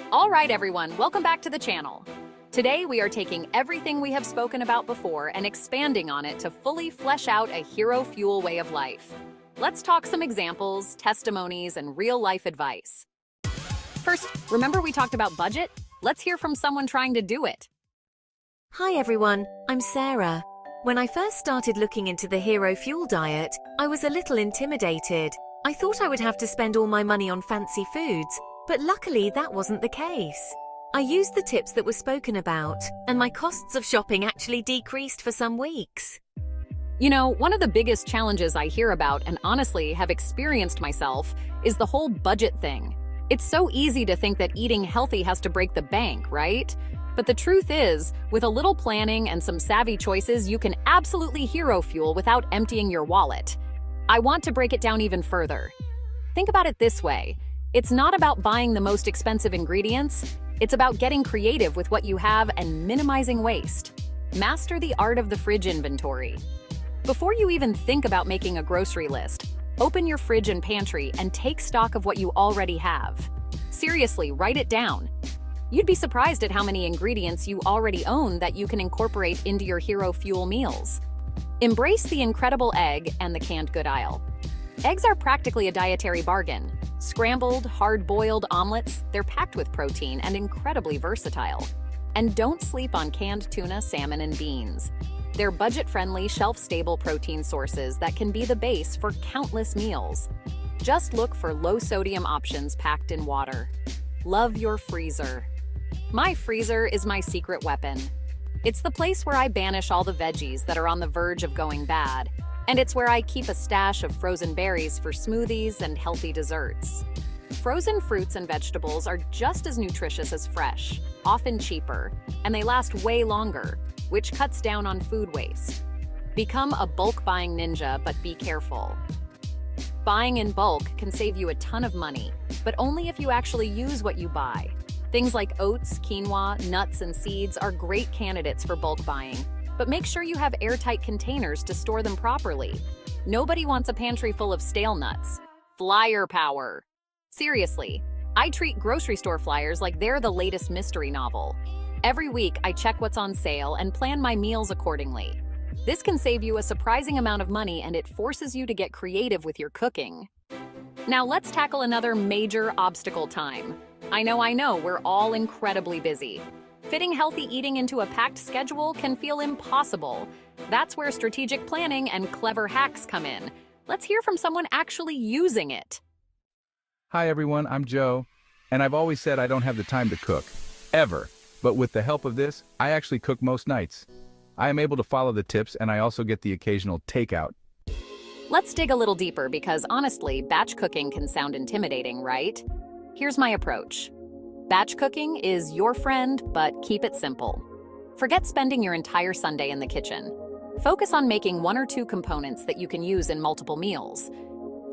All right, everyone, welcome back to the channel. Today, we are taking everything we have spoken about before and expanding on it to fully flesh out a hero fuel way of life. Let's talk some examples, testimonies, and real-life advice. First, remember we talked about budget? Let's hear from someone trying to do it. Hi everyone, I'm Sarah. When I first started looking into the hero fuel diet, I was a little intimidated. I thought I would have to spend all my money on fancy foods, but luckily that wasn't the case. I used the tips that were spoken about, and my costs of shopping actually decreased for some weeks. You know, one of the biggest challenges I hear about, and honestly have experienced myself, is the whole budget thing. It's so easy to think that eating healthy has to break the bank, right? But the truth is, with a little planning and some savvy choices, you can absolutely hero fuel without emptying your wallet. I want to break it down even further. Think about it this way. It's not about buying the most expensive ingredients. It's about getting creative with what you have and minimizing waste. Master the art of the fridge inventory. Before you even think about making a grocery list, open your fridge and pantry and take stock of what you already have. Seriously, write it down. You'd be surprised at how many ingredients you already own that you can incorporate into your hero fuel meals. Embrace the incredible egg and the canned good aisle. Eggs are practically a dietary bargain. Scrambled, hard-boiled omelets, they're packed with protein and incredibly versatile. And don't sleep on canned tuna, salmon, and beans. They're budget-friendly, shelf-stable protein sources that can be the base for countless meals. Just look for low-sodium options packed in water. Love your freezer. My freezer is my secret weapon. It's the place where I banish all the veggies that are on the verge of going bad. And it's where I keep a stash of frozen berries for smoothies and healthy desserts. Frozen fruits and vegetables are just as nutritious as fresh, often cheaper, and they last way longer, which cuts down on food waste. Become a bulk buying ninja, but be careful. Buying in bulk can save you a ton of money, but only if you actually use what you buy. Things like oats, quinoa, nuts, and seeds are great candidates for bulk buying, but make sure you have airtight containers to store them properly. Nobody wants a pantry full of stale nuts. Flyer power. Seriously, I treat grocery store flyers like they're the latest mystery novel. Every week, I check what's on sale and plan my meals accordingly. This can save you a surprising amount of money, and it forces you to get creative with your cooking. Now let's tackle another major obstacle: time. I know, we're all incredibly busy. Fitting healthy eating into a packed schedule can feel impossible. That's where strategic planning and clever hacks come in. Let's hear from someone actually using it. Hi everyone, I'm Joe, and I've always said I don't have the time to cook, ever. But with the help of this, I actually cook most nights. I am able to follow the tips, and I also get the occasional takeout. Let's dig a little deeper because honestly, batch cooking can sound intimidating, right? Here's my approach. Batch cooking is your friend, but keep it simple. Forget spending your entire Sunday in the kitchen. Focus on making one or two components that you can use in multiple meals.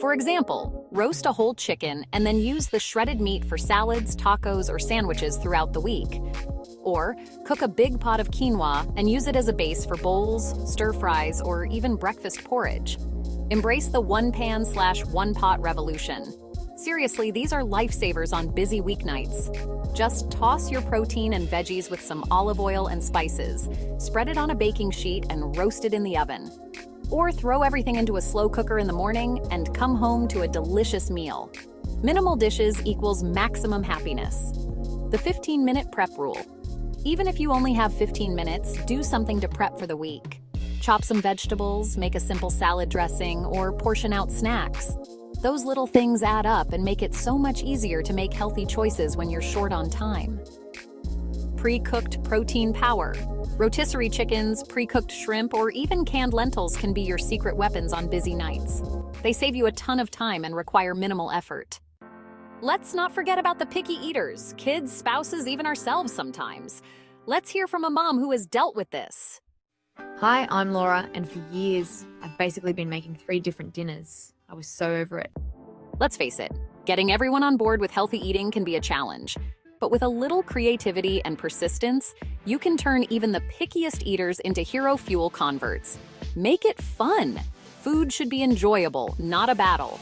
For example, roast a whole chicken and then use the shredded meat for salads, tacos, or sandwiches throughout the week. Or cook a big pot of quinoa and use it as a base for bowls, stir-fries, or even breakfast porridge. Embrace the one-pan/one-pot revolution. Seriously, these are lifesavers on busy weeknights. Just toss your protein and veggies with some olive oil and spices, spread it on a baking sheet, and roast it in the oven. Or throw everything into a slow cooker in the morning and come home to a delicious meal. Minimal dishes equals maximum happiness. The 15-minute prep rule. Even if you only have 15 minutes, do something to prep for the week. Chop some vegetables, make a simple salad dressing, or portion out snacks. Those little things add up and make it so much easier to make healthy choices when you're short on time. Pre-cooked protein power. Rotisserie chickens, pre-cooked shrimp, or even canned lentils can be your secret weapons on busy nights. They save you a ton of time and require minimal effort. Let's not forget about the picky eaters, kids, spouses, even ourselves sometimes. Let's hear from a mom who has dealt with this. Hi, I'm Laura, and for years, I've basically been making 3 different dinners. I was so over it. Let's face it, getting everyone on board with healthy eating can be a challenge. But with a little creativity and persistence, you can turn even the pickiest eaters into hero fuel converts. Make it fun. Food should be enjoyable, not a battle.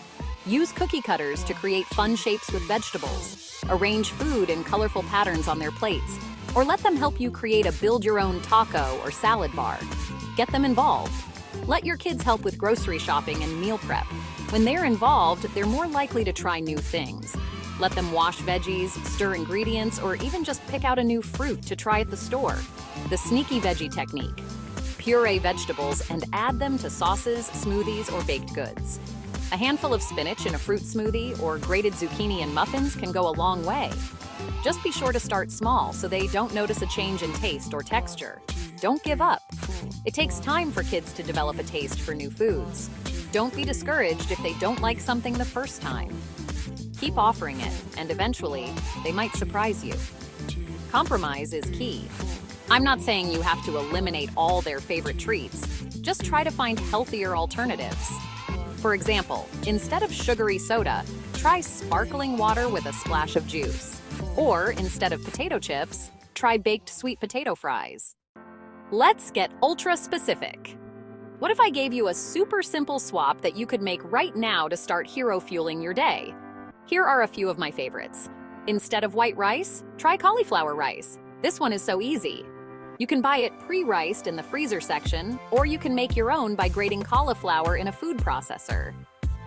Use cookie cutters to create fun shapes with vegetables. Arrange food in colorful patterns on their plates. Or let them help you create a build-your-own taco or salad bar. Get them involved. Let your kids help with grocery shopping and meal prep. When they're involved, they're more likely to try new things. Let them wash veggies, stir ingredients, or even just pick out a new fruit to try at the store. The sneaky veggie technique. Puree vegetables and add them to sauces, smoothies, or baked goods. A handful of spinach in a fruit smoothie or grated zucchini in muffins can go a long way. Just be sure to start small so they don't notice a change in taste or texture. Don't give up. It takes time for kids to develop a taste for new foods. Don't be discouraged if they don't like something the first time. Keep offering it, and eventually, they might surprise you. Compromise is key. I'm not saying you have to eliminate all their favorite treats. Just try to find healthier alternatives. For example, instead of sugary soda, try sparkling water with a splash of juice. Or instead of potato chips, try baked sweet potato fries. Let's get ultra specific. What if I gave you a super simple swap that you could make right now to start hero fueling your day? Here are a few of my favorites. Instead of white rice, try cauliflower rice. This one is so easy. You can buy it pre-riced in the freezer section, or you can make your own by grating cauliflower in a food processor.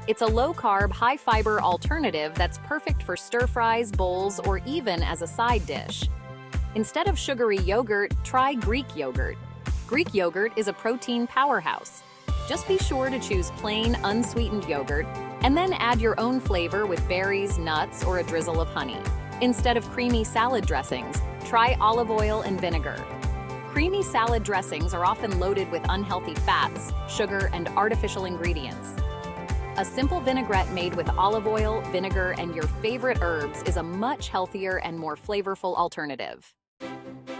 It's a low-carb, high-fiber alternative that's perfect for stir-fries, bowls, or even as a side dish. Instead of sugary yogurt, try Greek yogurt. Greek yogurt is a protein powerhouse. Just be sure to choose plain, unsweetened yogurt, and then add your own flavor with berries, nuts, or a drizzle of honey. Instead of creamy salad dressings, try olive oil and vinegar. Creamy salad dressings are often loaded with unhealthy fats, sugar, and artificial ingredients. A simple vinaigrette made with olive oil, vinegar, and your favorite herbs is a much healthier and more flavorful alternative.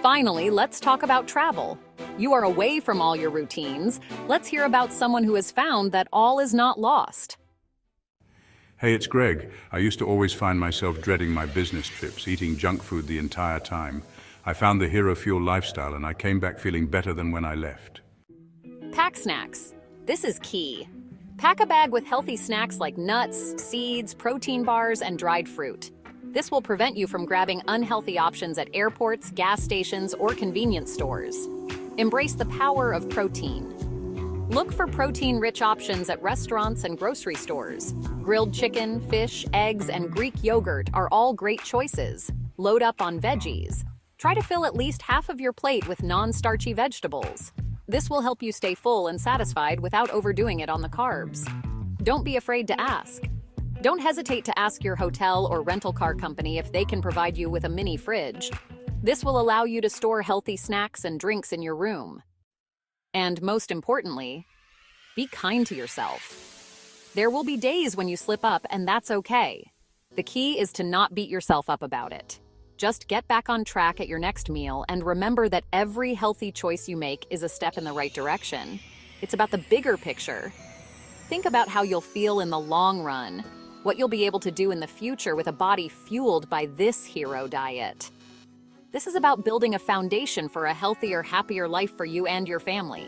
Finally, let's talk about travel. You are away from all your routines. Let's hear about someone who has found that all is not lost. Hey, it's Greg. I used to always find myself dreading my business trips, eating junk food the entire time. I found the Hero Fuel lifestyle and I came back feeling better than when I left. Pack snacks. This is key. Pack a bag with healthy snacks like nuts, seeds, protein bars, and dried fruit. This will prevent you from grabbing unhealthy options at airports, gas stations, or convenience stores. Embrace the power of protein. Look for protein-rich options at restaurants and grocery stores. Grilled chicken, fish, eggs, and Greek yogurt are all great choices. Load up on veggies. Try to fill at least half of your plate with non-starchy vegetables. This will help you stay full and satisfied without overdoing it on the carbs. Don't be afraid to ask. Don't hesitate to ask your hotel or rental car company if they can provide you with a mini fridge. This will allow you to store healthy snacks and drinks in your room. And most importantly, be kind to yourself. There will be days when you slip up, and that's okay. The key is to not beat yourself up about it. Just get back on track at your next meal and remember that every healthy choice you make is a step in the right direction. It's about the bigger picture. Think about how you'll feel in the long run, what you'll be able to do in the future with a body fueled by this hero diet. This is about building a foundation for a healthier, happier life for you and your family.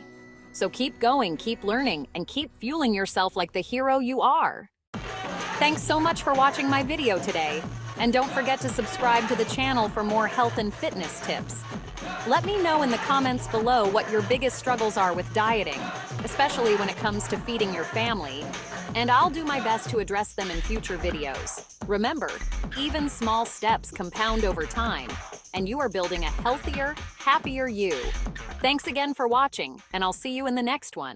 So keep going, keep learning, and keep fueling yourself like the hero you are. Thanks so much for watching my video today. And don't forget to subscribe to the channel for more health and fitness tips. Let me know in the comments below what your biggest struggles are with dieting, especially when it comes to feeding your family, and I'll do my best to address them in future videos. Remember, even small steps compound over time, and you are building a healthier, happier you. Thanks again for watching, and I'll see you in the next one.